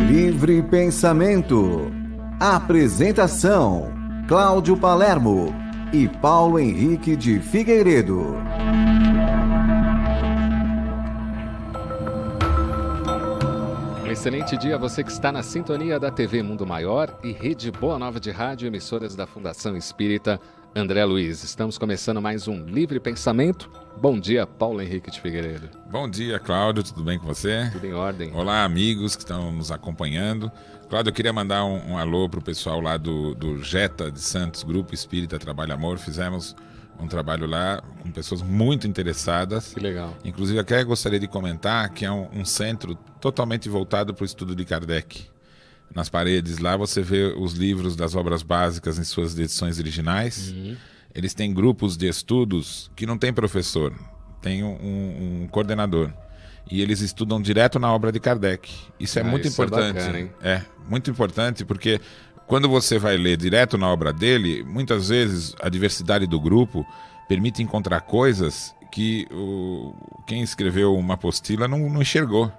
Livre Pensamento. Apresentação: Cláudio Palermo e Paulo Henrique de Figueiredo. Um excelente dia a você que está na sintonia da TV Mundo Maior e Rede Boa Nova de Rádio, emissoras da Fundação Espírita André Luiz. Estamos começando mais um Livre Pensamento. Bom dia, Paulo Henrique de Figueiredo. Bom dia, Cláudio. Tudo bem com você? Tudo em ordem. Olá, amigos que estão nos acompanhando. Cláudio, eu queria mandar um alô para o pessoal lá do Jeta de Santos, Grupo Espírita Trabalho Amor. Fizemos um trabalho lá com pessoas muito interessadas. Que legal. Inclusive, até gostaria de comentar que é um centro totalmente voltado para o estudo de Kardec. Nas paredes lá você vê os livros das obras básicas em suas edições originais. Eles têm grupos de estudos que não tem professor, tem um coordenador. E eles estudam direto na obra de Kardec. Isso é muito importante. É bacana, hein? É, muito importante, porque quando você vai ler direto na obra dele, muitas vezes a diversidade do grupo permite encontrar coisas que quem escreveu uma apostila não enxergou.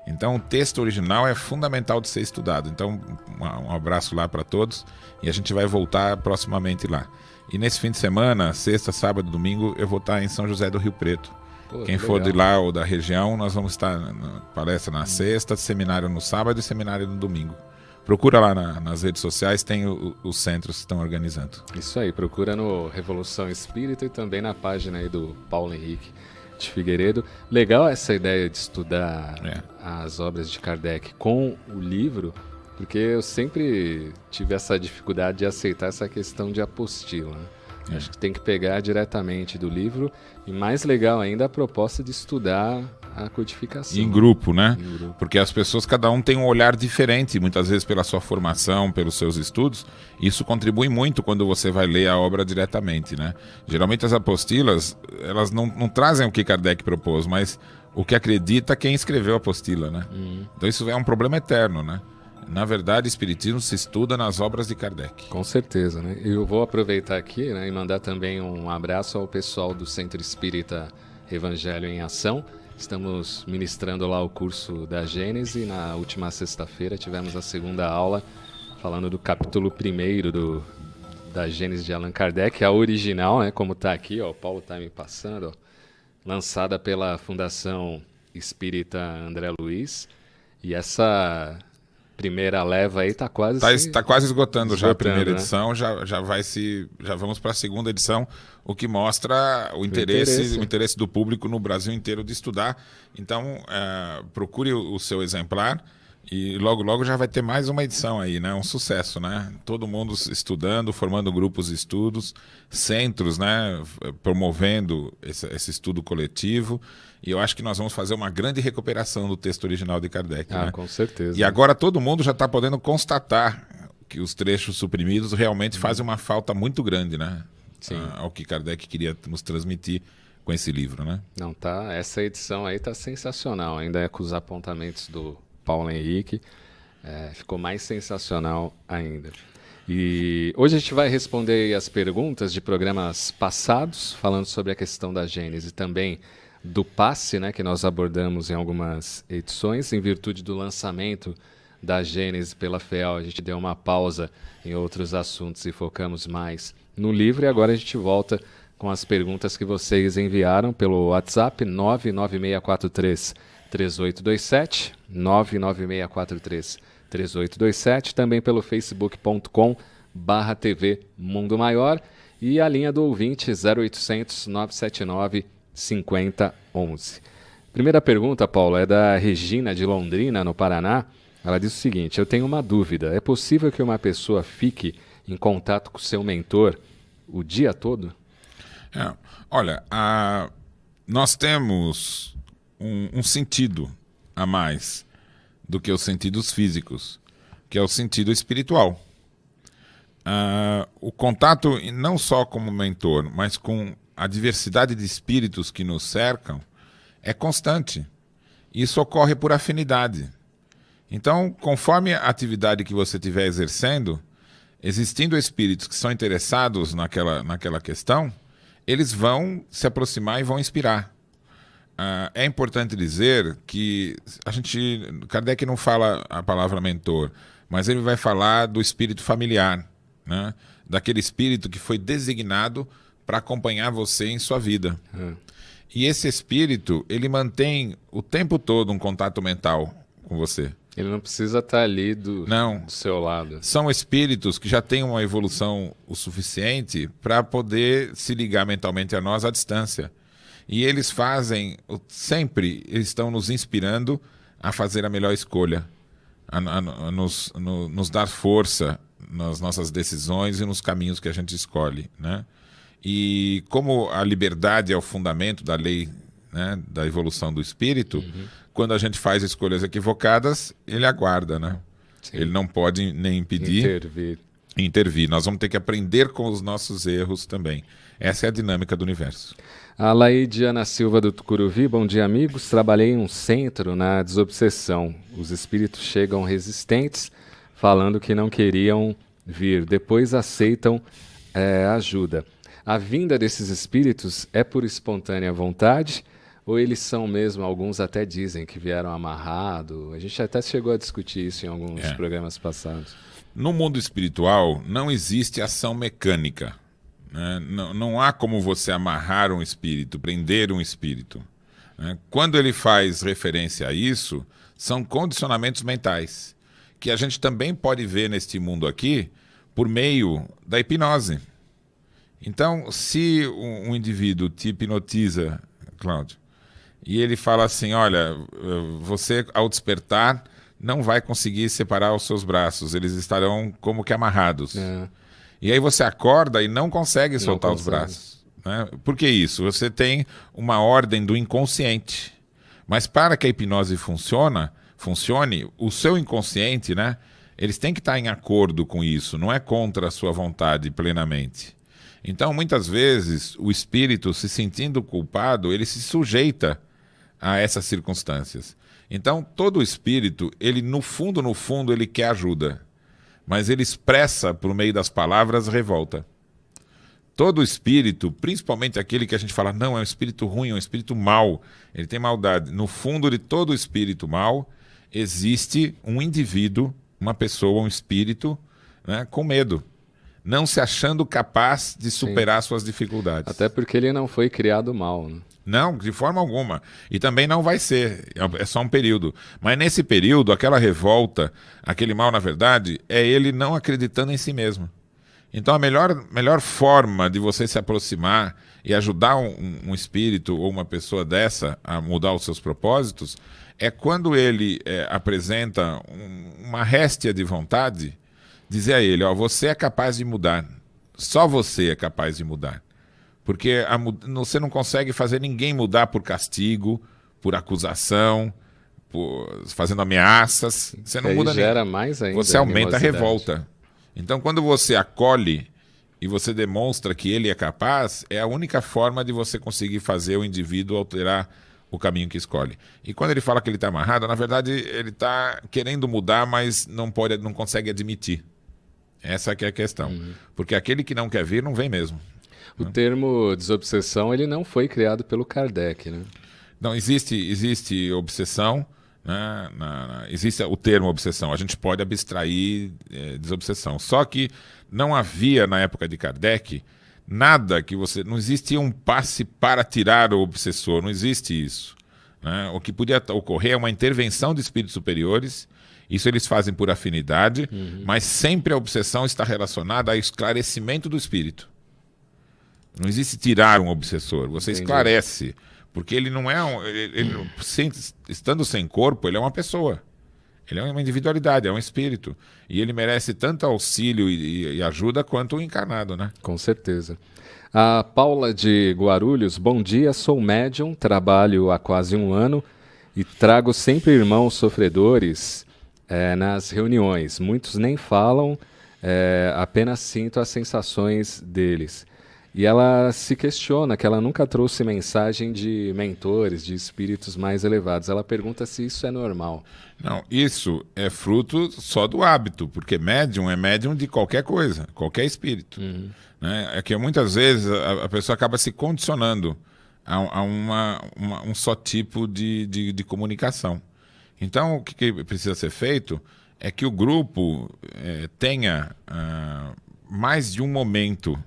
Então o texto original é fundamental de ser estudado. Então um abraço lá para todos e a gente vai voltar proximamente lá. E nesse fim de semana, sexta, sábado, domingo, eu vou estar em São José do Rio Preto. Pô, quem for de lá ou da região, nós vamos estar na palestra na sexta, seminário no sábado e seminário no domingo. Procura lá nas redes sociais, tem os centros que estão organizando. Isso aí, procura no Revolução Espírita e também na página aí do Paulo Henrique de Figueiredo. Legal essa ideia de estudar as obras de Kardec com o livro, porque eu sempre tive essa dificuldade de aceitar essa questão de apostila, né? Acho que tem que pegar diretamente do livro e mais legal ainda a proposta de estudar a codificação. Em grupo, né? Em grupo. Porque as pessoas, cada um tem um olhar diferente, muitas vezes pela sua formação, pelos seus estudos. Isso contribui muito quando você vai ler a obra diretamente, né? Geralmente as apostilas, elas não trazem o que Kardec propôs, mas o que acredita quem escreveu a apostila, né? Então isso é um problema eterno, né? Na verdade, o Espiritismo se estuda nas obras de Kardec. Com certeza, né? Eu vou aproveitar aqui, né, e mandar também um abraço ao pessoal do Centro Espírita Evangelho em Ação. Estamos ministrando lá o curso da Gênese. Na última sexta-feira tivemos a segunda aula falando do capítulo 1º da Gênese de Allan Kardec, a original, né, como está aqui, ó, o Paulo está me passando, ó, lançada pela Fundação Espírita André Luiz. E essa primeira leva aí está quase Tá quase esgotando já a primeira, né? edição, já vamos para a segunda edição, o que mostra o interesse do público no Brasil inteiro de estudar. Então, procure o seu exemplar e logo já vai ter mais uma edição aí, né? Um sucesso, né? Todo mundo estudando, formando grupos de estudos, centros, né? Promovendo esse estudo coletivo. E eu acho que nós vamos fazer uma grande recuperação do texto original de Kardec. Ah, né? com certeza. E agora todo mundo já está podendo constatar que os trechos suprimidos realmente fazem uma falta muito grande, né? Sim. Ao que Kardec queria nos transmitir com esse livro, né? Não, tá, essa edição aí tá sensacional, ainda é com os apontamentos do Paulo Henrique, ficou mais sensacional ainda. E hoje a gente vai responder as perguntas de programas passados, falando sobre a questão da Gênese, também do passe, né, que nós abordamos em algumas edições, em virtude do lançamento da Gênese pela FEAL. A gente deu uma pausa em outros assuntos e focamos mais no livro, e agora a gente volta com as perguntas que vocês enviaram pelo WhatsApp 99643-3827, 99643-3827, também pelo facebook.com/TV Mundo Maior e a linha do ouvinte 0800 979 5011. Primeira pergunta, Paulo, é da Regina de Londrina, no Paraná. Ela diz o seguinte: eu tenho uma dúvida. É possível que uma pessoa fique em contato com seu mentor o dia todo? Olha, nós temos um sentido a mais do que os sentidos físicos, que é o sentido espiritual. O contato não só como mentor, mas com a diversidade de espíritos que nos cercam é constante. Isso ocorre por afinidade. Então, conforme a atividade que você estiver exercendo, existindo espíritos que são interessados naquela questão, eles vão se aproximar e vão inspirar. é importante dizer que Kardec não fala a palavra mentor, mas ele vai falar do espírito familiar, né? Daquele espírito que foi designado para acompanhar você em sua vida. E esse espírito, ele mantém o tempo todo um contato mental com você. Ele não precisa estar ali do seu lado. São espíritos que já têm uma evolução o suficiente para poder se ligar mentalmente a nós à distância. E eles sempre estão nos inspirando a fazer a melhor escolha, a nos dar força nas nossas decisões e nos caminhos que a gente escolhe, né? E como a liberdade é o fundamento da lei, né, da evolução do espírito, quando a gente faz escolhas equivocadas, ele aguarda, né? Sim. Ele não pode nem impedir, intervir. Nós vamos ter que aprender com os nossos erros também. Essa é a dinâmica do universo. A Laidiana Silva do Tucuruvi, bom dia, amigos. Trabalhei em um centro na desobsessão. Os espíritos chegam resistentes, falando que não queriam vir. Depois aceitam ajuda. A vinda desses espíritos é por espontânea vontade ou eles são mesmo, alguns até dizem que vieram amarrado? A gente até chegou a discutir isso em alguns programas passados. No mundo espiritual não existe ação mecânica, né? Não há como você amarrar um espírito, prender um espírito, né? Quando ele faz referência a isso, são condicionamentos mentais, que a gente também pode ver neste mundo aqui por meio da hipnose. Então, se um indivíduo te hipnotiza, Cláudio, e ele fala assim, olha, você ao despertar não vai conseguir separar os seus braços, eles estarão como que amarrados. E aí você acorda e não consegue soltar os braços, né? Por que isso? Você tem uma ordem do inconsciente. Mas para que a hipnose funcione, o seu inconsciente, né, eles têm que estar em acordo com isso, não é contra a sua vontade plenamente. Então, muitas vezes, o espírito, se sentindo culpado, ele se sujeita a essas circunstâncias. Então, todo espírito, ele no fundo, ele quer ajuda, mas ele expressa, por meio das palavras, revolta. Todo espírito, principalmente aquele que a gente fala, não, é um espírito ruim, é um espírito mau, ele tem maldade. No fundo de todo espírito mau, existe um indivíduo, uma pessoa, um espírito, né, com medo, não se achando capaz de superar suas dificuldades. Até porque ele não foi criado mal, né? Não, de forma alguma. E também não vai ser, é só um período. Mas nesse período, aquela revolta, aquele mal, na verdade, é ele não acreditando em si mesmo. Então a melhor forma de você se aproximar e ajudar um espírito ou uma pessoa dessa a mudar os seus propósitos é quando ele apresenta uma réstia de vontade, dizer a ele, ó, você é capaz de mudar, só você é capaz de mudar. Porque você não consegue fazer ninguém mudar por castigo, por acusação, fazendo ameaças. Você não muda gera mais ainda. Você aumenta a revolta. Então, quando você acolhe e você demonstra que ele é capaz, é a única forma de você conseguir fazer o indivíduo alterar o caminho que escolhe. E quando ele fala que ele está amarrado, na verdade, ele está querendo mudar, mas não consegue admitir. Essa que é a questão. Porque aquele que não quer vir, não vem mesmo. O termo desobsessão, ele não foi criado pelo Kardec, né? Não, existe obsessão, né? Existe o termo obsessão. A gente pode abstrair desobsessão. Só que não havia, na época de Kardec, nada que você... Não existia um passe para tirar o obsessor, não existe isso, né? O que podia ocorrer é uma intervenção de espíritos superiores. Isso eles fazem por afinidade, mas sempre a obsessão está relacionada ao esclarecimento do espírito. Não existe tirar um obsessor, você esclarece, porque ele não é estando sem corpo, ele é uma pessoa, ele é uma individualidade, é um espírito, e ele merece tanto auxílio e ajuda quanto o encarnado, né? Com certeza. A Paula de Guarulhos, bom dia, sou médium, trabalho há quase 1 ano e trago sempre irmãos sofredores nas reuniões. Muitos nem falam, apenas sinto as sensações deles. E ela se questiona que ela nunca trouxe mensagem de mentores, de espíritos mais elevados. Ela pergunta se isso é normal. Não, isso é fruto só do hábito, porque médium é médium de qualquer coisa, qualquer espírito. Né? É que muitas vezes a pessoa acaba se condicionando um só tipo de comunicação. Então, o que precisa ser feito é que o grupo tenha mais de um momento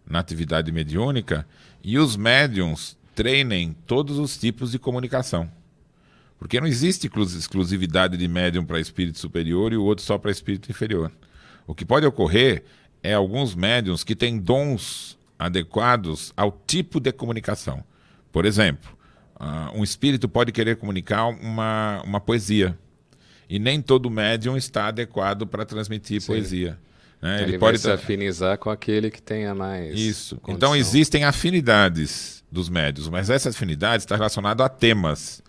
na atividade mediúnica e os médiuns treinem todos os tipos de comunicação. Porque não existe exclusividade de médium para espírito superior e o outro só para espírito inferior. O que pode ocorrer é alguns médiuns que têm dons adequados ao tipo de comunicação. Por exemplo, um espírito pode querer comunicar uma poesia. E nem todo médium está adequado para transmitir poesia. Né? Ele pode se afinizar com aquele que tenha mais Isso. condição. Então existem afinidades dos médiuns, mas essa afinidade está relacionada a temas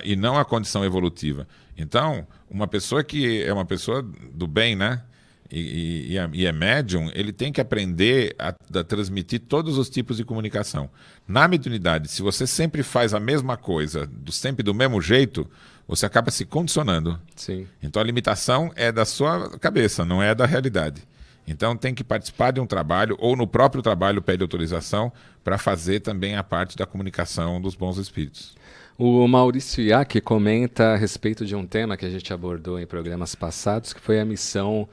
e não a condição evolutiva. Então, uma pessoa que é uma pessoa do bem, né? E é médium, ele tem que aprender a transmitir todos os tipos de comunicação. Na mediunidade, se você sempre faz a mesma coisa, sempre do mesmo jeito, você acaba se condicionando. Sim. Então a limitação é da sua cabeça, não é da realidade. Então tem que participar de um trabalho, ou no próprio trabalho pede autorização, para fazer também a parte da comunicação dos bons espíritos. O Maurício Iac comenta a respeito de um tema que a gente abordou em programas passados, que foi a missão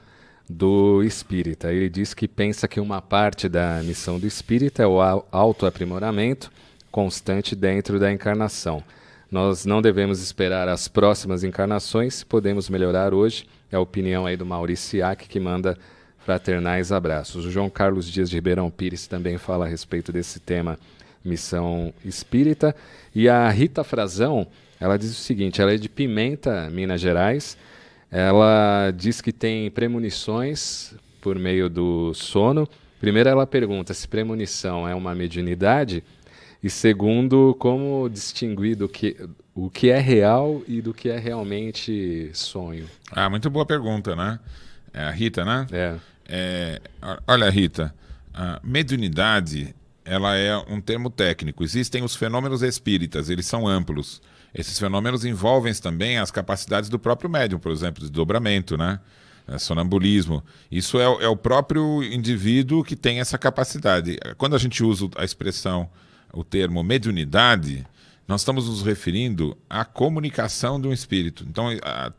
do espírita. Ele diz que pensa que uma parte da missão do espírita é o autoaprimoramento constante dentro da encarnação. Nós não devemos esperar as próximas encarnações, se podemos melhorar hoje. É a opinião aí do Maurício Iac, que manda fraternais abraços. O João Carlos Dias de Ribeirão Pires também fala a respeito desse tema, missão espírita. E a Rita Frazão, ela diz o seguinte, ela é de Pimenta, Minas Gerais. Ela diz que tem premonições por meio do sono. Primeiro ela pergunta se premonição é uma mediunidade e segundo, como distinguir o que é real e do que é realmente sonho. Muito boa pergunta, né? É a Rita, né? Olha, Rita, a mediunidade ela é um termo técnico. Existem os fenômenos espíritas, eles são amplos. Esses fenômenos envolvem também as capacidades do próprio médium, por exemplo, de desdobramento, né? Sonambulismo. Isso é o próprio indivíduo que tem essa capacidade. Quando a gente usa a expressão, o termo mediunidade, nós estamos nos referindo à comunicação de um espírito. Então,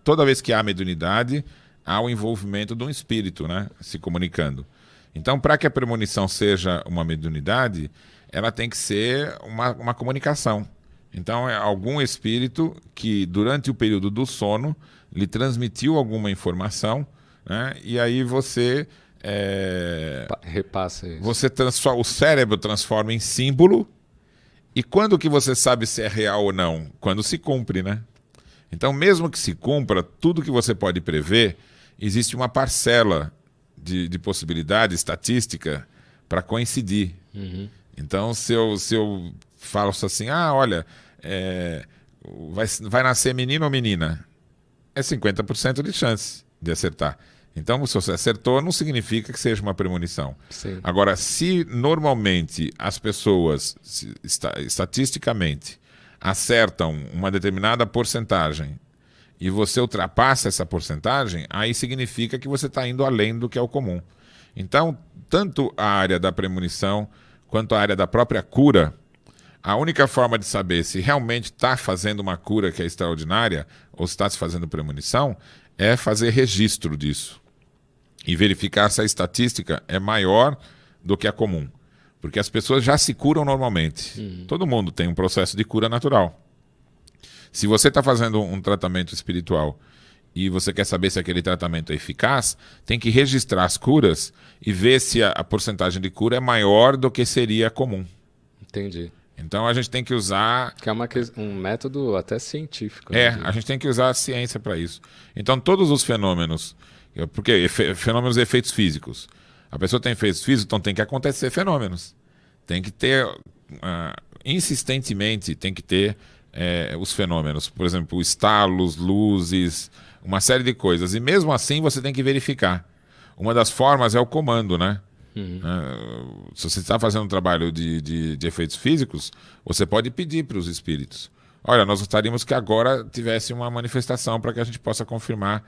toda vez que há mediunidade, há o envolvimento de um espírito, né? Se comunicando. Então, para que a premonição seja uma mediunidade, ela tem que ser uma comunicação. Então, é algum espírito que, durante o período do sono, lhe transmitiu alguma informação, né? E aí você... repassa isso. O cérebro transforma em símbolo, e quando que você sabe se é real ou não? Quando se cumpre, né? Então, mesmo que se cumpra, tudo que você pode prever, existe uma parcela de possibilidade estatística para coincidir. Uhum. Então, se eu falo assim, olha... vai nascer menino ou menina? É 50% de chance de acertar. Então, se você acertou, não significa que seja uma premonição. Sim. Agora, se normalmente as pessoas, estatisticamente, acertam uma determinada porcentagem e você ultrapassa essa porcentagem, aí significa que você está indo além do que é o comum. Então, tanto a área da premonição quanto a área da própria cura, a única forma de saber se realmente está fazendo uma cura que é extraordinária ou se está se fazendo premonição é fazer registro disso e verificar se a estatística é maior do que a comum. Porque as pessoas já se curam normalmente. Todo mundo tem um processo de cura natural. Se você está fazendo um tratamento espiritual e você quer saber se aquele tratamento é eficaz, tem que registrar as curas e ver se a porcentagem de cura é maior do que seria comum. Entendi. Então a gente tem que usar... Que é um método até científico. A gente tem que usar a ciência para isso. Então todos os fenômenos... Porque fenômenos e efeitos físicos. A pessoa tem efeitos físicos, então tem que acontecer fenômenos. Tem que ter... insistentemente tem que ter os fenômenos. Por exemplo, estalos, luzes, uma série de coisas. E mesmo assim você tem que verificar. Uma das formas é o comando, né? Se você está fazendo um trabalho de efeitos físicos, você pode pedir para os espíritos. Olha, nós gostaríamos que agora tivesse uma manifestação para que a gente possa confirmar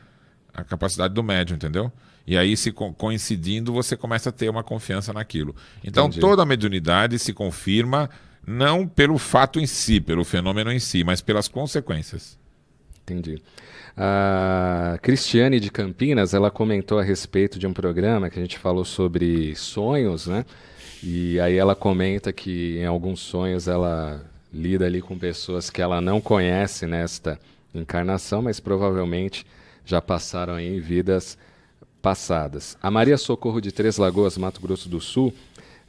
a capacidade do médium, entendeu? E aí, se coincidindo, você começa a ter uma confiança naquilo. Então, toda a mediunidade se confirma não pelo fato em si, pelo fenômeno em si, mas pelas consequências. Entendi. A Cristiane de Campinas, ela comentou a respeito de um programa que a gente falou sobre sonhos, né? E aí ela comenta que em alguns sonhos ela lida ali com pessoas que ela não conhece nesta encarnação, mas provavelmente já passaram aí em vidas passadas. A Maria Socorro de Três Lagoas, Mato Grosso do Sul,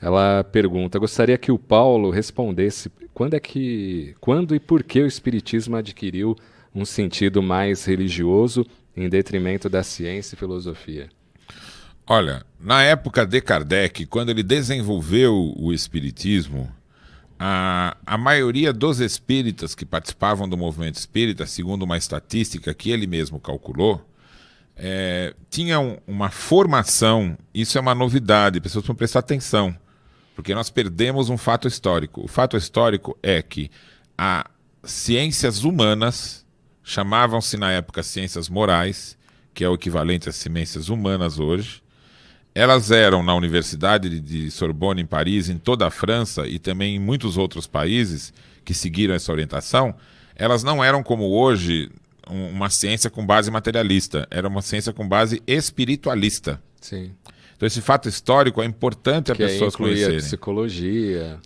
ela pergunta: gostaria que o Paulo respondesse quando e por que o Espiritismo adquiriu um sentido mais religioso em detrimento da ciência e filosofia? Olha, na época de Kardec, quando ele desenvolveu o Espiritismo, a maioria dos espíritas que participavam do movimento espírita, segundo uma estatística que ele mesmo calculou, tinham uma formação. Isso é uma novidade, pessoas precisam prestar atenção, porque nós perdemos um fato histórico. O fato histórico é que as ciências humanas, chamavam-se na época ciências morais, que é o equivalente às ciências humanas hoje, elas eram na Universidade de Sorbonne, em Paris, em toda a França e também em muitos outros países que seguiram essa orientação. Elas não eram como hoje uma ciência com base materialista, era uma ciência com base espiritualista. Sim. Então esse fato histórico é importante as pessoas conhecerem. Psicologia.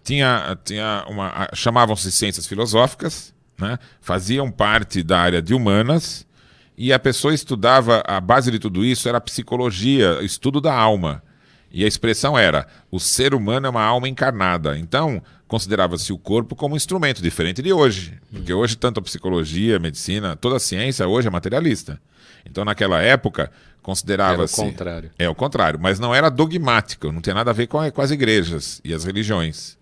Chamavam-se ciências filosóficas, né? Faziam parte da área de humanas, e a pessoa estudava, a base de tudo isso era a psicologia, estudo da alma. E a expressão era: o ser humano é uma alma encarnada. Então, considerava-se o corpo como um instrumento, diferente de hoje. Porque hoje, tanto a psicologia, a medicina, toda a ciência hoje é materialista. Então, naquela época, considerava-se... Era o contrário. É o contrário, mas não era dogmático, não tem nada a ver com as igrejas e as religiões.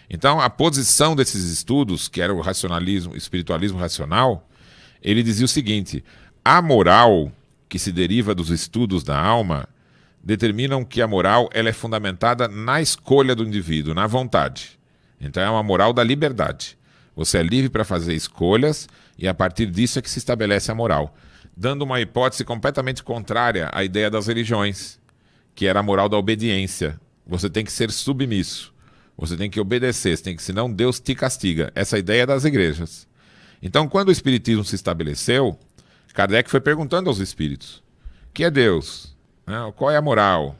Então, a posição desses estudos, que era o racionalismo, espiritualismo racional, ele dizia o seguinte: a moral, que se deriva dos estudos da alma, determinam que a moral ela é fundamentada na escolha do indivíduo, na vontade. Então é uma moral da liberdade. Você é livre para fazer escolhas e a partir disso é que se estabelece a moral. Dando uma hipótese completamente contrária à ideia das religiões, que era a moral da obediência. Você tem que ser submisso. Você tem que obedecer, senão Deus te castiga. Essa ideia é das igrejas. Então, quando o Espiritismo se estabeleceu, Kardec foi perguntando aos espíritos: o que é Deus? Qual é a moral?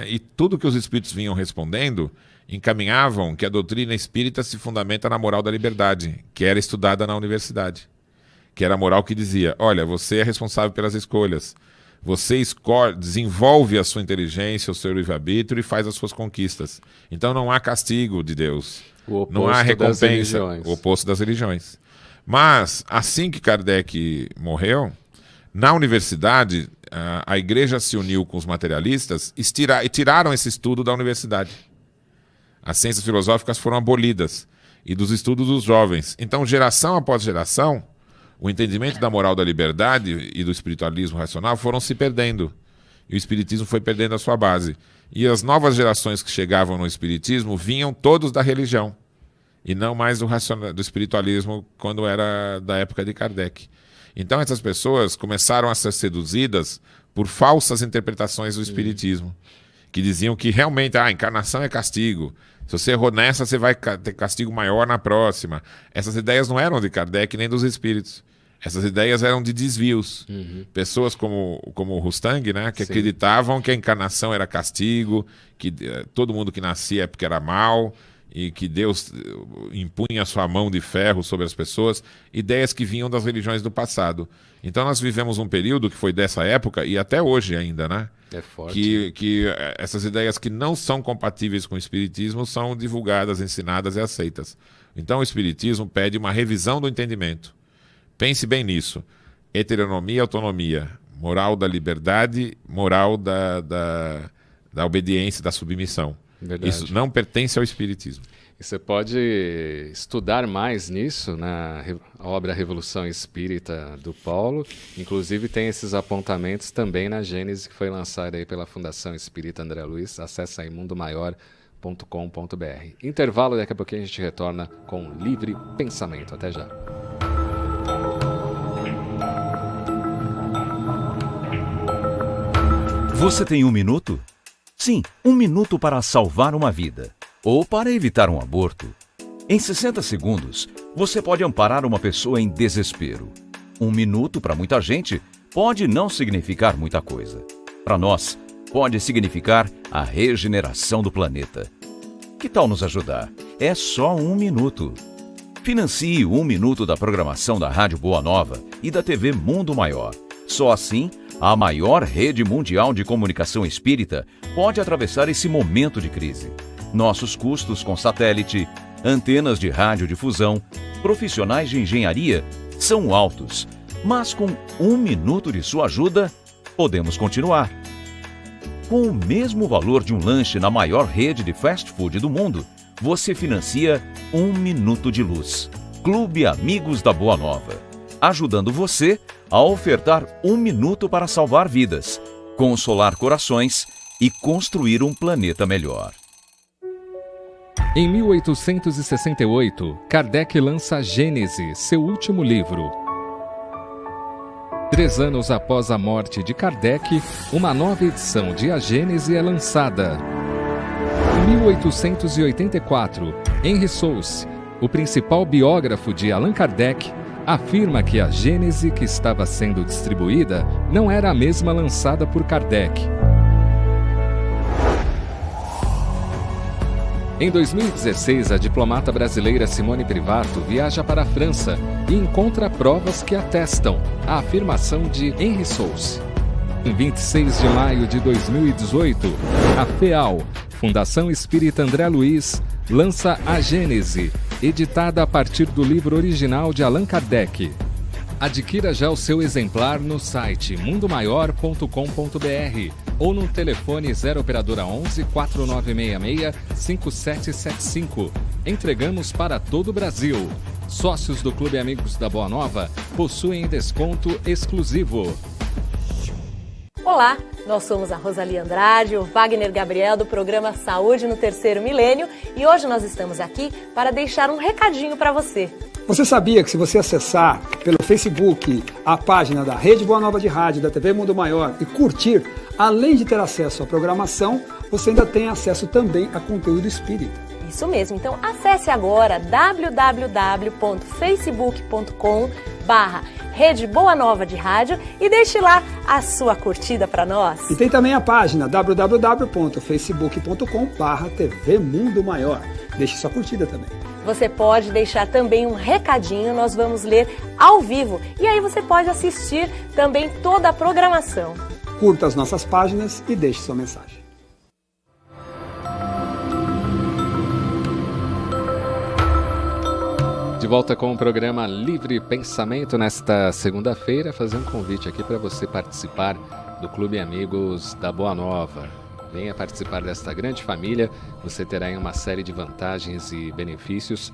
E tudo que os espíritos vinham respondendo encaminhavam que a doutrina espírita se fundamenta na moral da liberdade, que era estudada na universidade. Que era a moral que dizia: olha, você é responsável pelas escolhas. Você desenvolve a sua inteligência, o seu livre-arbítrio e faz as suas conquistas. Então não há castigo de Deus. Não há recompensa. O oposto das religiões. Mas, assim que Kardec morreu, na universidade, a igreja se uniu com os materialistas e tiraram esse estudo da universidade. As ciências filosóficas foram abolidas, e dos estudos dos jovens. Então, geração após geração, o entendimento da moral da liberdade e do espiritualismo racional foram se perdendo. E o espiritismo foi perdendo a sua base. E as novas gerações que chegavam no espiritismo vinham todos da religião. E não mais do espiritualismo quando era da época de Kardec. Então essas pessoas começaram a ser seduzidas por falsas interpretações do espiritismo, que diziam que realmente a encarnação é castigo. Se você errou nessa, você vai ter castigo maior na próxima. Essas ideias não eram de Kardec nem dos espíritos. Essas ideias eram de desvios. Pessoas como o Rustang, né, que acreditavam que a encarnação era castigo, que todo mundo que nascia é porque era mal, e que Deus impunha a sua mão de ferro sobre as pessoas, ideias que vinham das religiões do passado. Então nós vivemos um período que foi dessa época, e até hoje ainda, né? É forte. Que essas ideias que não são compatíveis com o espiritismo são divulgadas, ensinadas e aceitas. Então o espiritismo pede uma revisão do entendimento. Pense bem nisso. Heteronomia e autonomia. Moral da liberdade, moral da obediência, da submissão. Verdade. Isso não pertence ao espiritismo. E você pode estudar mais nisso na obra Revolução Espírita do Paulo. Inclusive tem esses apontamentos também na Gênese, que foi lançada aí pela Fundação Espírita André Luiz. Acesse aí mundomaior.com.br. Intervalo, daqui a pouquinho a gente retorna com Livre Pensamento. Até já. Você tem 1 minuto? Sim, 1 minuto para salvar uma vida ou para evitar um aborto. Em 60 segundos, você pode amparar uma pessoa em desespero. 1 minuto para muita gente pode não significar muita coisa. Para nós, pode significar a regeneração do planeta. Que tal nos ajudar? É só 1 minuto. Financie 1 minuto da programação da Rádio Boa Nova e da TV Mundo Maior. Só assim, a maior rede mundial de comunicação espírita pode atravessar esse momento de crise. Nossos custos com satélite, antenas de radiodifusão, profissionais de engenharia são altos, mas com 1 minuto de sua ajuda, podemos continuar. Com o mesmo valor de um lanche na maior rede de fast food do mundo, você financia 1 minuto de luz. Clube Amigos da Boa Nova, ajudando você a ofertar 1 minuto para salvar vidas, consolar corações e construir um planeta melhor. Em 1868, Kardec lança Gênese, seu último livro. 3 anos após a morte de Kardec, uma nova edição de A Gênese é lançada. Em 1884, Henry Souce, o principal biógrafo de Allan Kardec, afirma que a Gênese que estava sendo distribuída não era a mesma lançada por Kardec. Em 2016, a diplomata brasileira Simone Privato viaja para a França e encontra provas que atestam a afirmação de Henry Souce. Em 26 de maio de 2018, a FEAL, Fundação Espírita André Luiz, lança A Gênese, editada a partir do livro original de Allan Kardec. Adquira já o seu exemplar no site mundomaior.com.br ou no telefone 0 operadora 11 4966 5775. Entregamos para todo o Brasil. Sócios do Clube Amigos da Boa Nova possuem desconto exclusivo. Olá, nós somos a Rosalie Andrade, o Wagner Gabriel do programa Saúde no Terceiro Milênio e hoje nós estamos aqui para deixar um recadinho para você. Você sabia que se você acessar pelo Facebook a página da Rede Boa Nova de Rádio, da TV Mundo Maior e curtir, além de ter acesso à programação, você ainda tem acesso também a conteúdo espírita. Isso mesmo, então acesse agora www.facebook.com/Rede Boa Nova de Rádio e deixe lá a sua curtida para nós. E tem também a página www.facebook.com/TV Mundo Maior. Deixe sua curtida também. Você pode deixar também um recadinho, nós vamos ler ao vivo. E aí você pode assistir também toda a programação. Curta as nossas páginas e deixe sua mensagem. De volta com o programa Livre Pensamento nesta segunda-feira, fazer um convite aqui para você participar do Clube Amigos da Boa Nova. Venha participar desta grande família, você terá aí uma série de vantagens e benefícios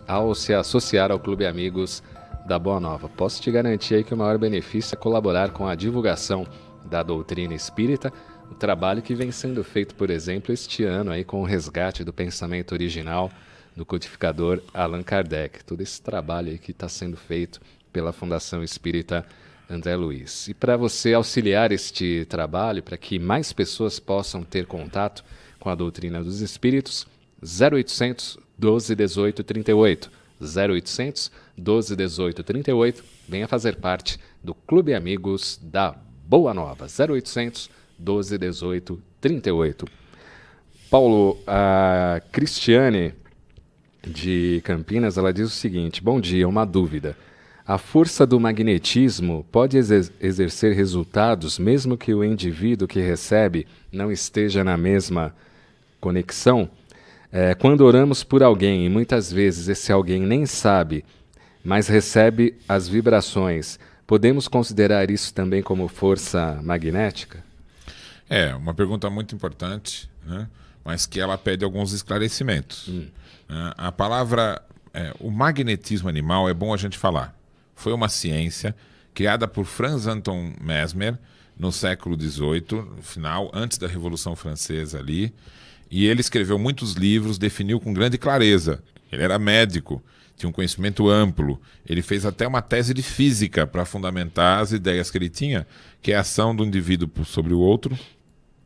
ao se associar ao Clube Amigos da Boa Nova. Posso te garantir aí que o maior benefício é colaborar com a divulgação da doutrina espírita, o trabalho que vem sendo feito, por exemplo, este ano aí com o resgate do pensamento original do codificador Allan Kardec. Todo esse trabalho aí que está sendo feito pela Fundação Espírita André Luiz. E para você auxiliar este trabalho, para que mais pessoas possam ter contato com a doutrina dos espíritos, 0800 12 18 38. 0800 12 18 38. Venha fazer parte do Clube Amigos da Boa Nova. 0800 12 18 38. Paulo, a Cristiane de Campinas, ela diz o seguinte: bom dia, uma dúvida. A força do magnetismo pode exercer resultados mesmo que o indivíduo que recebe não esteja na mesma conexão? Quando oramos por alguém, e muitas vezes esse alguém nem sabe, mas recebe as vibrações, podemos considerar isso também como força magnética? É uma pergunta muito importante, né? Mas que ela pede alguns esclarecimentos. A palavra, o magnetismo animal é bom a gente falar. Foi uma ciência criada por Franz Anton Mesmer no século XVIII, no final, antes da Revolução Francesa ali. E ele escreveu muitos livros, definiu com grande clareza. Ele era médico, tinha um conhecimento amplo. Ele fez até uma tese de física para fundamentar as ideias que ele tinha, que é a ação do indivíduo sobre o outro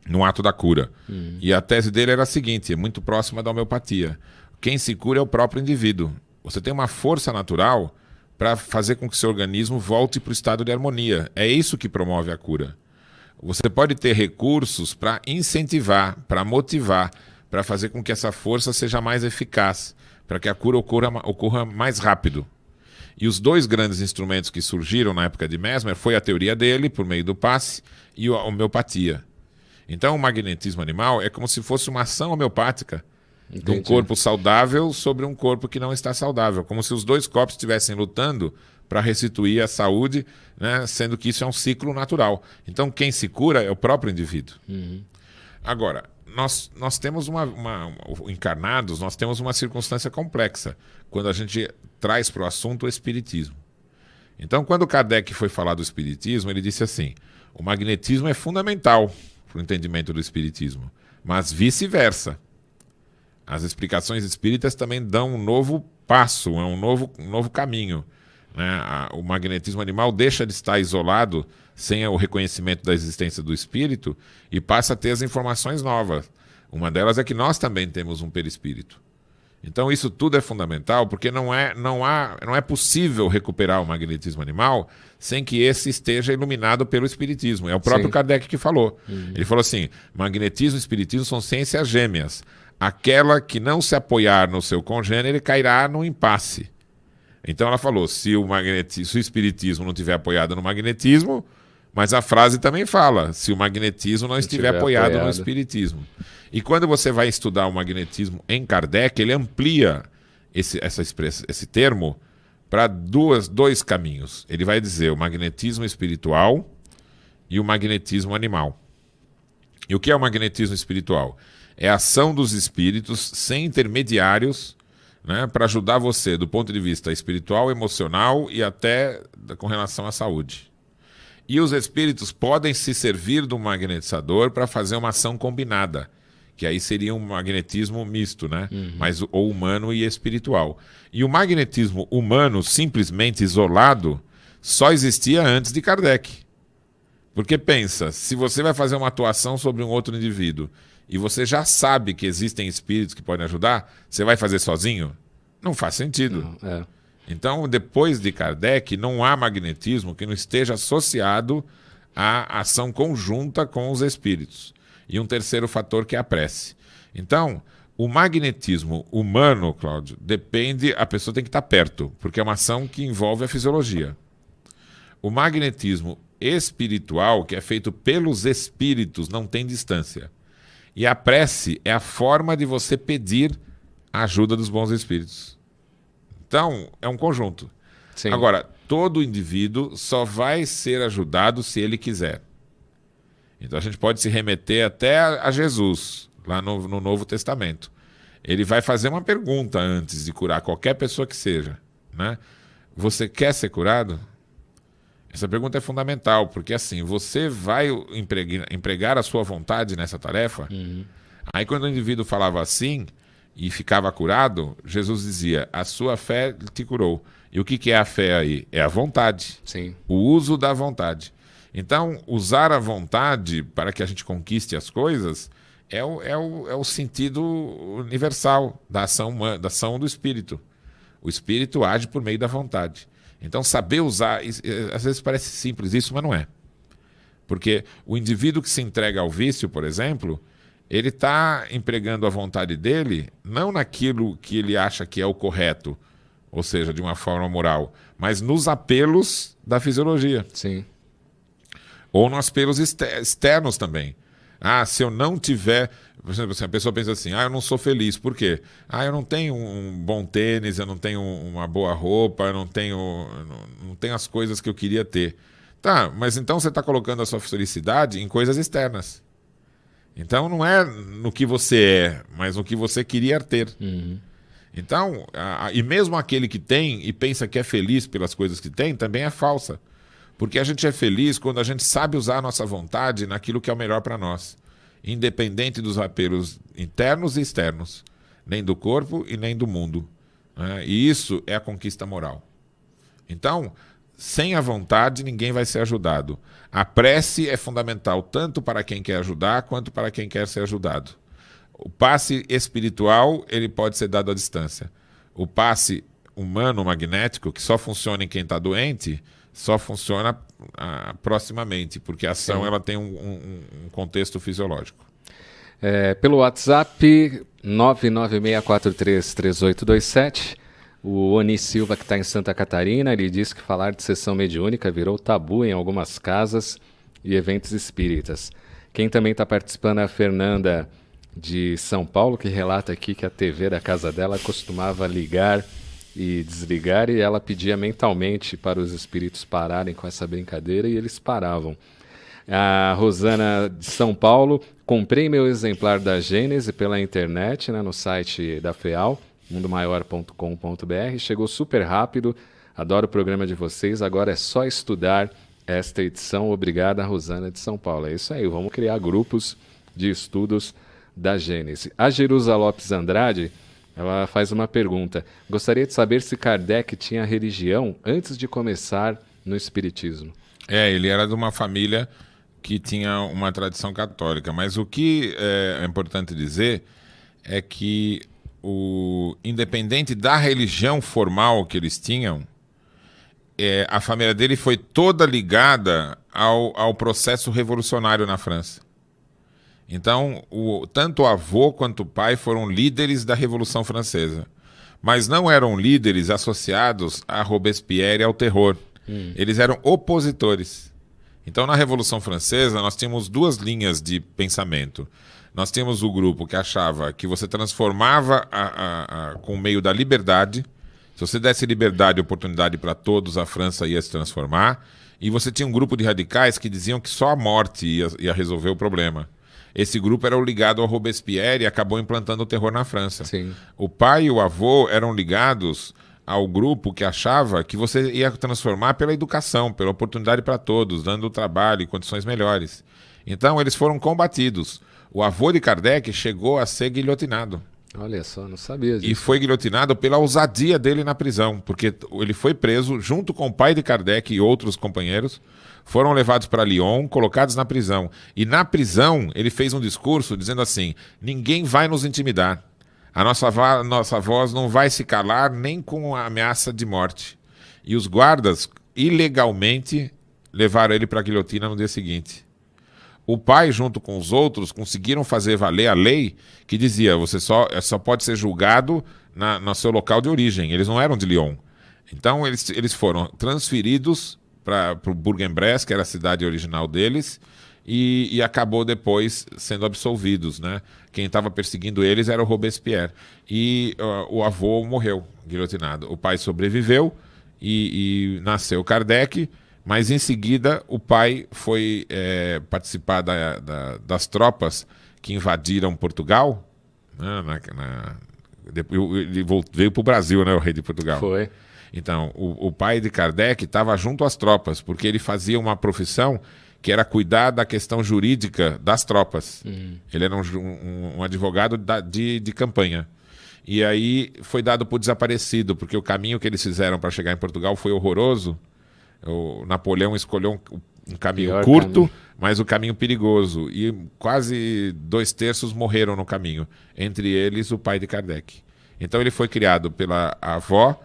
no ato da cura. E a tese dele era a seguinte, muito próxima da homeopatia. Quem se cura é o próprio indivíduo. Você tem uma força natural para fazer com que seu organismo volte para o estado de harmonia. É isso que promove a cura. Você pode ter recursos para incentivar, para motivar, para fazer com que essa força seja mais eficaz, para que a cura ocorra mais rápido. E os dois grandes instrumentos que surgiram na época de Mesmer foi a teoria dele, por meio do passe, e a homeopatia. Então o magnetismo animal é como se fosse uma ação homeopática de um corpo saudável sobre um corpo que não está saudável, como se os dois corpos estivessem lutando para restituir a saúde, né, sendo que isso é um ciclo natural. Então quem se cura é o próprio indivíduo. Agora, nós temos encarnados, nós temos uma circunstância complexa quando a gente traz para o assunto o espiritismo. Então, quando Kardec foi falar do espiritismo, ele disse assim: o magnetismo é fundamental para o entendimento do espiritismo, mas vice-versa. As explicações espíritas também dão um novo passo, um novo caminho, né? O magnetismo animal deixa de estar isolado sem o reconhecimento da existência do espírito e passa a ter as informações novas. Uma delas é que nós também temos um perispírito. Então isso tudo é fundamental, porque não é possível recuperar o magnetismo animal sem que esse esteja iluminado pelo espiritismo. É o próprio Kardec que falou. Ele falou assim: magnetismo e espiritismo são ciências gêmeas. Aquela que não se apoiar no seu congênere cairá no impasse. Então ela falou, se o espiritismo não estiver apoiado no magnetismo, mas a frase também fala, se o magnetismo não estiver apoiado no espiritismo. E quando você vai estudar o magnetismo em Kardec, ele amplia esse termo para dois caminhos. Ele vai dizer o magnetismo espiritual e o magnetismo animal. E o que é o magnetismo espiritual? É a ação dos espíritos sem intermediários, né, para ajudar você do ponto de vista espiritual, emocional e até com relação à saúde. E os espíritos podem se servir do magnetizador para fazer uma ação combinada, que aí seria um magnetismo misto, né? Mas ou humano e espiritual. E o magnetismo humano, simplesmente isolado, só existia antes de Kardec. Porque pensa, se você vai fazer uma atuação sobre um outro indivíduo e você já sabe que existem espíritos que podem ajudar, você vai fazer sozinho? Não faz sentido. Não, Então, depois de Kardec, não há magnetismo que não esteja associado à ação conjunta com os espíritos. E um terceiro fator que é a prece. Então, o magnetismo humano, Cláudio, a pessoa tem que estar perto, porque é uma ação que envolve a fisiologia. O magnetismo espiritual, que é feito pelos espíritos, não tem distância. E a prece é a forma de você pedir a ajuda dos bons espíritos. Então, é um conjunto. Sim. Agora, todo indivíduo só vai ser ajudado se ele quiser. Então, a gente pode se remeter até a Jesus, lá no Novo Testamento. Ele vai fazer uma pergunta antes de curar qualquer pessoa que seja, né? Você quer ser curado? Essa pergunta é fundamental, porque assim, você vai empregar a sua vontade nessa tarefa? Aí quando o indivíduo falava assim e ficava curado, Jesus dizia, a sua fé te curou. E o que é a fé aí? É a vontade. Sim. O uso da vontade. Então, usar a vontade para que a gente conquiste as coisas é o sentido universal da ação humana, da ação do espírito. O espírito age por meio da vontade. Então, saber usar, às vezes parece simples isso, mas não é. Porque o indivíduo que se entrega ao vício, por exemplo, ele está empregando a vontade dele não naquilo que ele acha que é o correto, ou seja, de uma forma moral, mas nos apelos da fisiologia. Sim. Ou nos apelos externos também. Se eu não tiver... Por exemplo, assim, a pessoa pensa assim, eu não sou feliz. Por quê? Eu não tenho um bom tênis, eu não tenho uma boa roupa, eu não tenho as coisas que eu queria ter. Tá, mas então você está colocando a sua felicidade em coisas externas. Então não é no que você é, mas no que você queria ter. Então, e mesmo aquele que tem e pensa que é feliz pelas coisas que tem, também é falsa. Porque a gente é feliz quando a gente sabe usar a nossa vontade naquilo que é o melhor para nós. Independente dos apelos internos e externos. Nem do corpo e nem do mundo. Né? E isso é a conquista moral. Então, sem a vontade, ninguém vai ser ajudado. A prece é fundamental tanto para quem quer ajudar quanto para quem quer ser ajudado. O passe espiritual, ele pode ser dado à distância. O passe humano, magnético, que só funciona em quem está doente, só funciona proximamente, porque a ação ela tem um contexto fisiológico. Pelo WhatsApp, 996433827, o Oni Silva, que está em Santa Catarina, ele diz que falar de sessão mediúnica virou tabu em algumas casas e eventos espíritas. Quem também está participando é a Fernanda de São Paulo, que relata aqui que a TV da casa dela costumava ligar e desligar, e ela pedia mentalmente para os espíritos pararem com essa brincadeira, e eles paravam. A Rosana de São Paulo: comprei meu exemplar da Gênese pela internet, né, no site da FEAL, mundomaior.com.br, chegou super rápido, adoro o programa de vocês, agora é só estudar esta edição. Obrigada, Rosana de São Paulo. É isso aí, vamos criar grupos de estudos da Gênese. A Jerusa Lopes Andrade, ela faz uma pergunta: gostaria de saber se Kardec tinha religião antes de começar no Espiritismo. Ele era de uma família que tinha uma tradição católica, mas o que é importante dizer é que, independente da religião formal que eles tinham, a família dele foi toda ligada ao processo revolucionário na França. Então, tanto o avô quanto o pai foram líderes da Revolução Francesa, mas não eram líderes associados a Robespierre e ao terror. Eles eram opositores. Então, na Revolução Francesa, nós tínhamos duas linhas de pensamento. Nós tínhamos o grupo que achava que você transformava com o meio da liberdade. Se você desse liberdade e oportunidade para todos, a França ia se transformar. E você tinha um grupo de radicais que diziam que só a morte ia resolver o problema. Esse grupo era ligado ao Robespierre e acabou implantando o terror na França. Sim. O pai e o avô eram ligados ao grupo que achava que você ia transformar pela educação, pela oportunidade para todos, dando trabalho e condições melhores. Então, eles foram combatidos. O avô de Kardec chegou a ser guilhotinado. Olha só, não sabia disso. E foi guilhotinado pela ousadia dele na prisão, porque ele foi preso junto com o pai de Kardec e outros companheiros, foram levados para Lyon, colocados na prisão. E na prisão, ele fez um discurso dizendo assim: ninguém vai nos intimidar. A nossa voz não vai se calar nem com a ameaça de morte. E os guardas, ilegalmente, levaram ele para a guilhotina no dia seguinte. O pai, junto com os outros, conseguiram fazer valer a lei que dizia: você só pode ser julgado no seu local de origem. Eles não eram de Lyon. Então, eles foram transferidos para o Bourg-en-Bresse, que era a cidade original deles, e acabou depois sendo absolvidos, né? Quem estava perseguindo eles era o Robespierre. E o avô morreu guilhotinado. O pai sobreviveu e nasceu Kardec, mas em seguida o pai foi participar das tropas que invadiram Portugal, né? Ele veio para o Brasil, né, o rei de Portugal. Foi. Então, o pai de Kardec estava junto às tropas, porque ele fazia uma profissão que era cuidar da questão jurídica das tropas. Ele era um advogado de campanha. E aí foi dado por desaparecido, porque o caminho que eles fizeram para chegar em Portugal foi horroroso. O Napoleão escolheu um caminho curto, mas o caminho perigoso. E quase 2/3 morreram no caminho, entre eles o pai de Kardec. Então ele foi criado pela avó,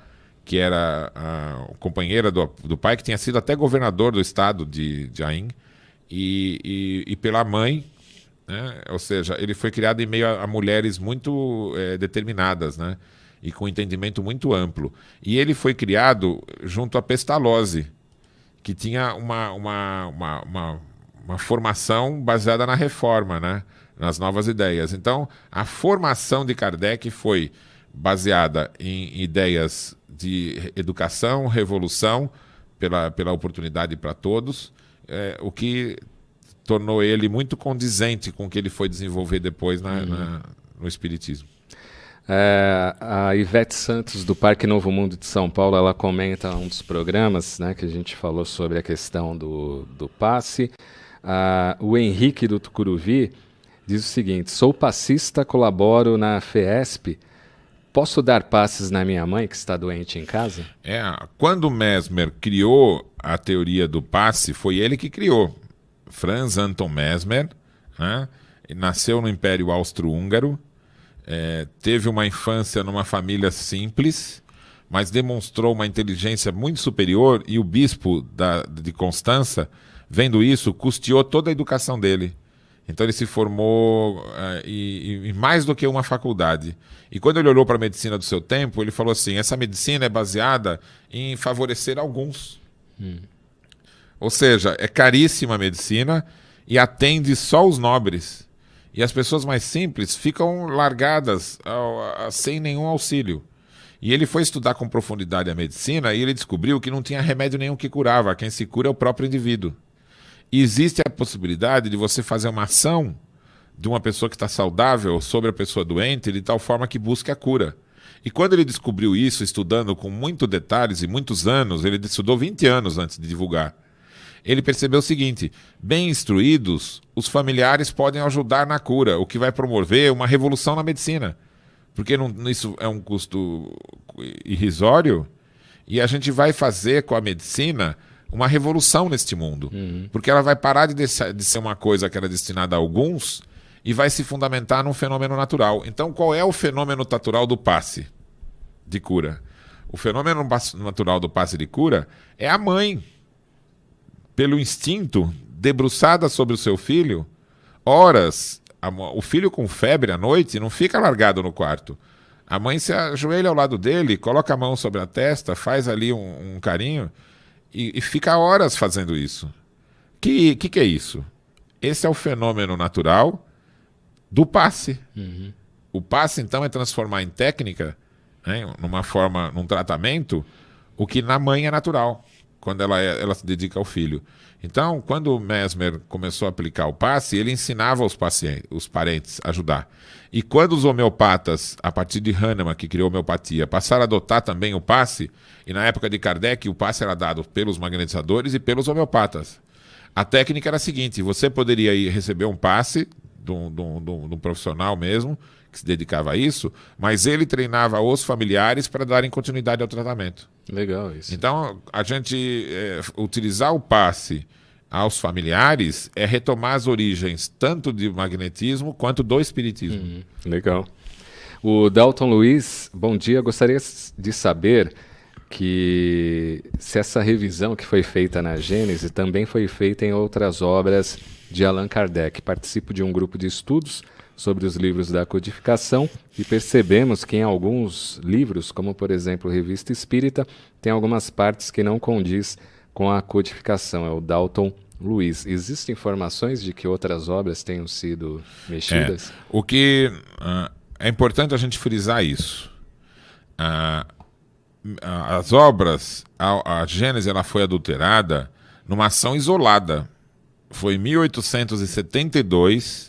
que era a companheira do pai, que tinha sido até governador do estado de Ain, e pela mãe, né? Ou seja, ele foi criado em meio a mulheres muito determinadas, né? E com um entendimento muito amplo. E ele foi criado junto à Pestalozzi, que tinha uma formação baseada na reforma, né? Nas novas ideias. Então, a formação de Kardec foi baseada em ideias de educação, revolução, pela oportunidade para todos, o que tornou ele muito condizente com o que ele foi desenvolver depois no Espiritismo. A Ivete Santos, do Parque Novo Mundo de São Paulo, ela comenta um dos programas, né, que a gente falou sobre a questão do passe. O Henrique, do Tucuruvi, diz o seguinte: sou passista, colaboro na FESP. Posso dar passes na minha mãe, que está doente em casa? Quando o Mesmer criou a teoria do passe, foi ele que criou. Franz Anton Mesmer, né? Nasceu no Império Austro-Húngaro, teve uma infância numa família simples, mas demonstrou uma inteligência muito superior, e o bispo de Constança, vendo isso, custeou toda a educação dele. Então ele se formou em mais do que uma faculdade. E quando ele olhou para a medicina do seu tempo, ele falou assim, essa medicina é baseada em favorecer alguns. Ou seja, é caríssima a medicina e atende só os nobres. E as pessoas mais simples ficam largadas sem nenhum auxílio. E ele foi estudar com profundidade a medicina e ele descobriu que não tinha remédio nenhum que curava. Quem se cura é o próprio indivíduo. E existe a possibilidade de você fazer uma ação de uma pessoa que está saudável sobre a pessoa doente de tal forma que busque a cura. E quando ele descobriu isso, estudando com muitos detalhes e muitos anos, ele estudou 20 anos antes de divulgar, ele percebeu o seguinte, bem instruídos, os familiares podem ajudar na cura, o que vai promover uma revolução na medicina. Porque isso é um custo irrisório e a gente vai fazer com a medicina uma revolução neste mundo. Porque ela vai parar de ser uma coisa que era destinada a alguns e vai se fundamentar num fenômeno natural. Então, qual é o fenômeno natural do passe de cura? O fenômeno natural do passe de cura é a mãe, pelo instinto, debruçada sobre o seu filho, horas, o filho com febre à noite não fica largado no quarto. A mãe se ajoelha ao lado dele, coloca a mão sobre a testa, faz ali um carinho e fica horas fazendo isso. Que é isso? Esse é o fenômeno natural do passe. O passe, então, é transformar em técnica, né, num tratamento, o que na mãe é natural, quando ela se dedica ao filho. Então, quando o Mesmer começou a aplicar o passe, ele ensinava os parentes a ajudar. E quando os homeopatas, a partir de Hahnemann, que criou a homeopatia, passaram a adotar também o passe, e na época de Kardec o passe era dado pelos magnetizadores e pelos homeopatas. A técnica era a seguinte, você poderia ir receber um passe de um profissional mesmo, que se dedicava a isso, mas ele treinava os familiares para darem continuidade ao tratamento. Legal isso. Então, a gente utilizar o passe aos familiares é retomar as origens tanto do magnetismo quanto do espiritismo. Legal. O Dalton Luiz, bom dia. Gostaria de saber se essa revisão que foi feita na Gênese também foi feita em outras obras de Allan Kardec. Participo de um grupo de estudos sobre os livros da codificação e percebemos que em alguns livros, como por exemplo Revista Espírita, tem algumas partes que não condiz com a codificação. É o Dalton Luiz. Existem informações de que outras obras tenham sido mexidas? O que é importante a gente frisar isso. As obras, a Gênese ela foi adulterada numa ação isolada. Foi em 1872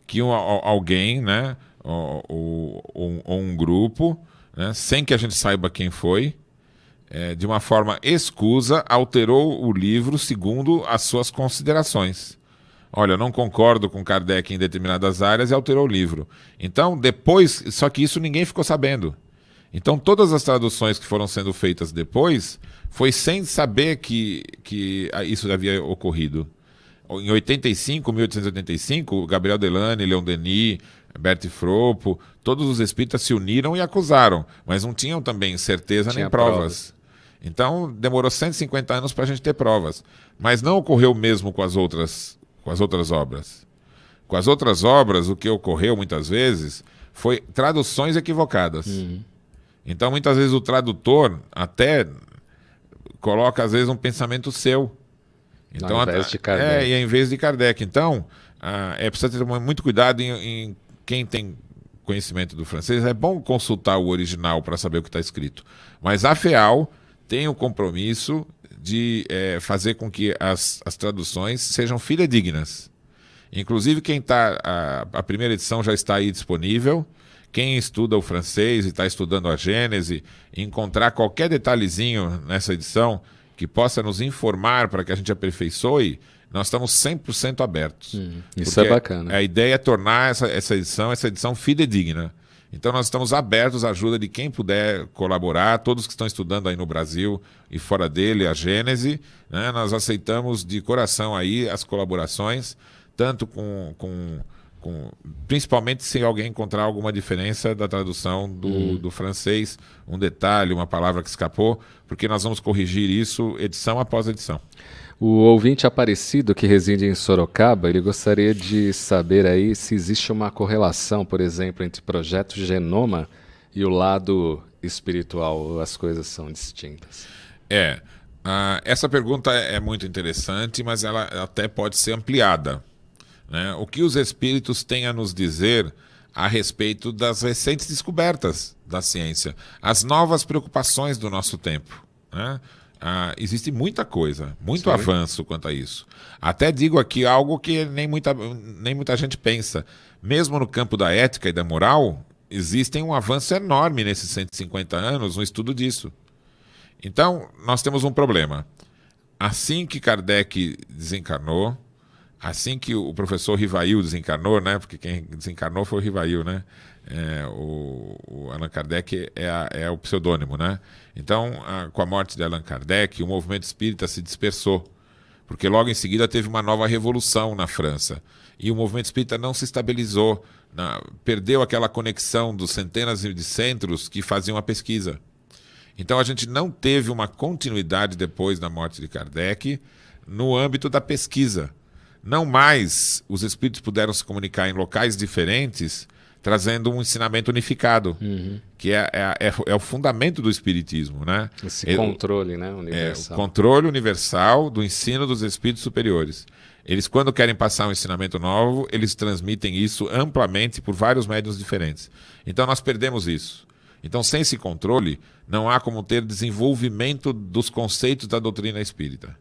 que alguém, né, ou um grupo, né, sem que a gente saiba quem foi, de uma forma escusa, alterou o livro segundo as suas considerações. Olha, eu não concordo com Kardec em determinadas áreas e alterou o livro. Então, depois, só que isso ninguém ficou sabendo. Então, todas as traduções que foram sendo feitas depois, foi sem saber que isso havia ocorrido. Em 1885, Gabriel Delany, Leon Denis, Berti Fropo, todos os espíritas se uniram e acusaram, mas não tinham também certeza nem provas. Então, demorou 150 anos para a gente ter provas. Mas não ocorreu mesmo com as outras obras. Com as outras obras, o que ocorreu muitas vezes foi traduções equivocadas. Então, muitas vezes o tradutor até coloca, às vezes, um pensamento seu. Então, ao invés de Kardec. Em vez de Kardec. Então, é preciso ter muito cuidado em quem tem conhecimento do francês. É bom consultar o original para saber o que está escrito. Mas a FEAL tem o compromisso de fazer com que as traduções sejam fidedignas. Inclusive, quem está... A primeira edição já está aí disponível. Quem estuda o francês e está estudando a Gênese, encontrar qualquer detalhezinho nessa edição que possa nos informar para que a gente aperfeiçoe, nós estamos 100% abertos. Isso é bacana. A ideia é tornar essa edição fidedigna. Então nós estamos abertos à ajuda de quem puder colaborar, todos que estão estudando aí no Brasil e fora dele, a Gênese, né? Nós aceitamos de coração aí as colaborações, tanto com Principalmente se alguém encontrar alguma diferença da tradução do francês, um detalhe, uma palavra que escapou, porque nós vamos corrigir isso edição após edição. O ouvinte Aparecido, que reside em Sorocaba, ele gostaria de saber aí se existe uma correlação, por exemplo, entre Projeto Genoma e o lado espiritual, ou as coisas são distintas. Essa pergunta é muito interessante, mas ela até pode ser ampliada, né? O que os espíritos têm a nos dizer a respeito das recentes descobertas da ciência, as novas preocupações do nosso tempo, né? Existe muita coisa, muito avanço quanto a isso. Até digo aqui algo que nem muita gente pensa. Mesmo no campo da ética e da moral, existe um avanço enorme nesses 150 anos no estudo disso. Então, nós temos um problema. Assim que Kardec desencarnou, assim que o professor Rivail desencarnou, né? Porque quem desencarnou foi o Rivail, né? O Allan Kardec é o pseudônimo, né? Então, com a morte de Allan Kardec, o movimento espírita se dispersou, porque logo em seguida teve uma nova revolução na França. E o movimento espírita não se estabilizou, perdeu aquela conexão dos centenas de centros que faziam a pesquisa. Então a gente não teve uma continuidade depois da morte de Kardec no âmbito da pesquisa. Não mais os espíritos puderam se comunicar em locais diferentes, trazendo um ensinamento unificado, que é o fundamento do espiritismo, né? Esse controle, né, universal. O controle universal do ensino dos espíritos superiores. Eles, quando querem passar um ensinamento novo, eles transmitem isso amplamente por vários médiuns diferentes. Então nós perdemos isso. Então, sem esse controle, não há como ter desenvolvimento dos conceitos da doutrina espírita.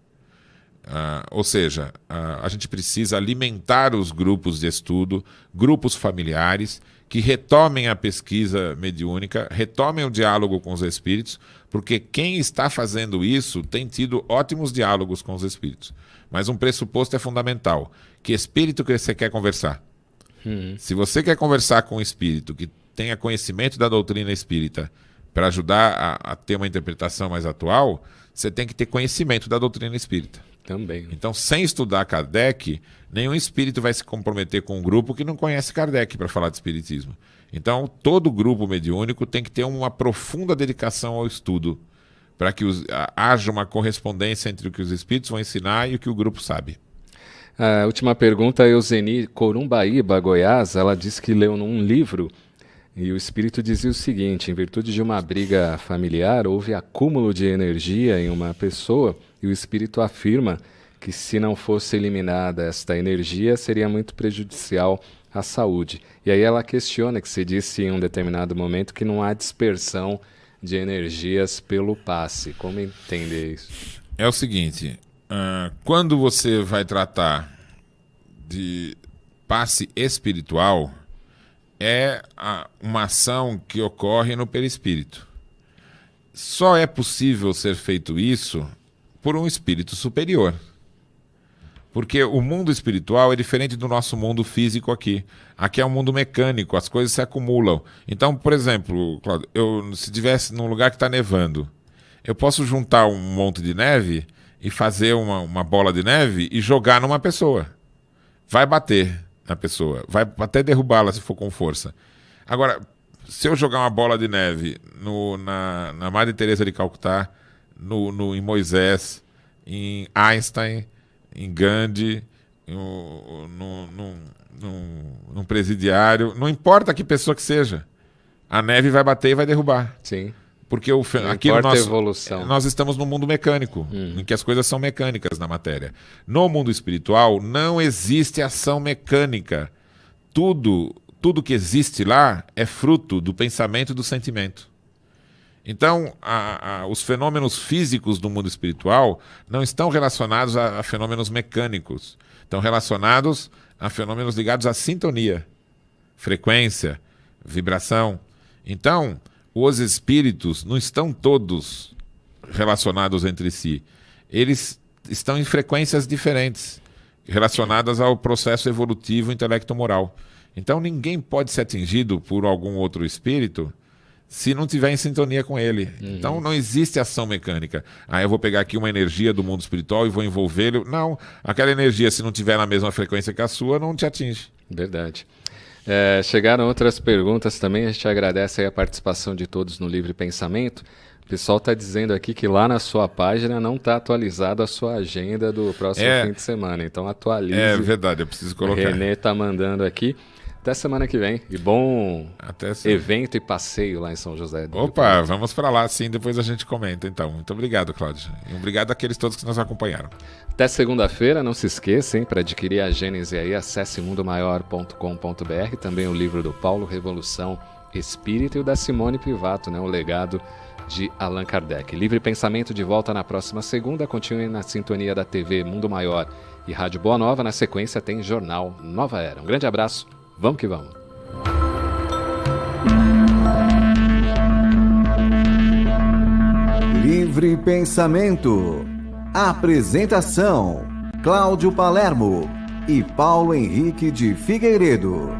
Ou seja, a gente precisa alimentar os grupos de estudo, grupos familiares, que retomem a pesquisa mediúnica, retomem o diálogo com os espíritos, porque quem está fazendo isso tem tido ótimos diálogos com os espíritos. Mas um pressuposto é fundamental: que espírito que você quer conversar? Se você quer conversar com um espírito que tenha conhecimento da doutrina espírita para ajudar a ter uma interpretação mais atual, você tem que ter conhecimento da doutrina espírita. Também. Então, sem estudar Kardec, nenhum espírito vai se comprometer com um grupo que não conhece Kardec para falar de espiritismo. Então, todo grupo mediúnico tem que ter uma profunda dedicação ao estudo, para que haja uma correspondência entre o que os espíritos vão ensinar e o que o grupo sabe. A última pergunta, a Euseni Corumbaíba, Goiás, ela disse que leu num livro e o espírito dizia o seguinte: em virtude de uma briga familiar, houve acúmulo de energia em uma pessoa e o espírito afirma que se não fosse eliminada esta energia, seria muito prejudicial à saúde. E aí ela questiona que se disse em um determinado momento que não há dispersão de energias pelo passe. Como entender isso? É o seguinte, quando você vai tratar de passe espiritual, é uma ação que ocorre no perispírito. Só é possível ser feito isso por um espírito superior. Porque o mundo espiritual é diferente do nosso mundo físico aqui. Aqui é um mundo mecânico, as coisas se acumulam. Então, por exemplo, Cláudio, se estivesse num lugar que está nevando, eu posso juntar um monte de neve e fazer uma bola de neve e jogar numa pessoa. Vai bater na pessoa, vai até derrubá-la se for com força. Agora, se eu jogar uma bola de neve na Madre Teresa de Calcutá, em Moisés, em Einstein, em Gandhi, num presidiário, não importa que pessoa que seja, a neve vai bater e vai derrubar. Sim. Porque nós estamos num mundo mecânico, em que as coisas são mecânicas na matéria. No mundo espiritual não existe ação mecânica. Tudo que existe lá é fruto do pensamento e do sentimento. Então, os fenômenos físicos do mundo espiritual não estão relacionados a fenômenos mecânicos. Estão relacionados a fenômenos ligados à sintonia, frequência, vibração. Então, os espíritos não estão todos relacionados entre si. Eles estão em frequências diferentes, relacionadas ao processo evolutivo intelecto-moral. Então, ninguém pode ser atingido por algum outro espírito se não tiver em sintonia com ele. Então não existe ação mecânica. Eu vou pegar aqui uma energia do mundo espiritual e vou envolvê-lo. Não, aquela energia, se não tiver na mesma frequência que a sua, não te atinge. Verdade. Chegaram outras perguntas também, a gente agradece aí a participação de todos no Livre Pensamento. O pessoal está dizendo aqui que lá na sua página não está atualizada a sua agenda do próximo fim de semana, então atualize. É verdade, eu preciso colocar. O Renê está mandando aqui. Até semana que vem. E bom evento e passeio lá em São José. Opa, vamos para lá sim, depois a gente comenta então. Muito obrigado, Cláudio. E obrigado àqueles todos que nos acompanharam. Até segunda-feira, não se esqueça, hein, para adquirir a Gênese aí, acesse mundomaior.com.br, também o livro do Paulo, Revolução Espírita, e o da Simone Pivato, né, o legado de Allan Kardec. Livre Pensamento de volta na próxima segunda. Continue na sintonia da TV Mundo Maior e Rádio Boa Nova. Na sequência tem Jornal Nova Era. Um grande abraço. Vamos que vamos. Livre Pensamento. Apresentação: Cláudio Palermo e Paulo Henrique de Figueiredo.